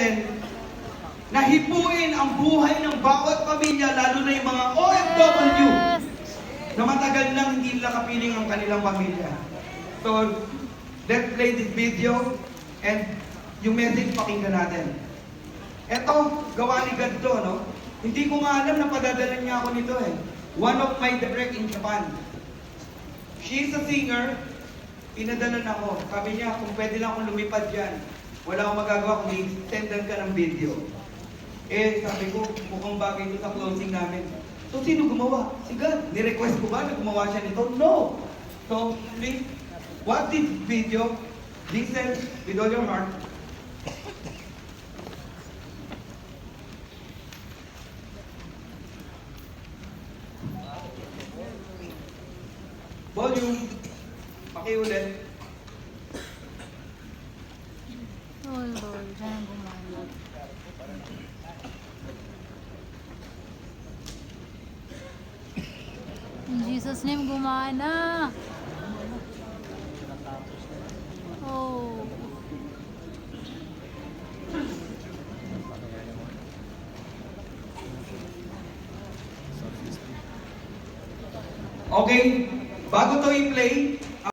natin na hipuin ang buhay ng bawat pamilya, lalo na yung mga OFW na matagal nang hindi nila kapiling ang kanilang pamilya. So, let's play this video and yung message pakinggan natin. Eto, gawa ni God to, no? Hindi ko nga alam na padadala niya ako nito eh. One of my direct in Japan. She's a singer. Pinadala na ako. Sabi niya, kung pwede lang akong lumipad dyan, wala akong magagawa kundi sendan ka ng video. Eh, sabi ko, mukhang bagay ito sa closing namin. So, sino gumawa? Si God. Ni-request ko ba na gumawa siya nito? No! So, please, watch this video. Listen with all your heart. Volume. Pakiulit. Oh Lord, sana gumana. In Jesus' name, gumana. Oh. Okay, bago to i-play,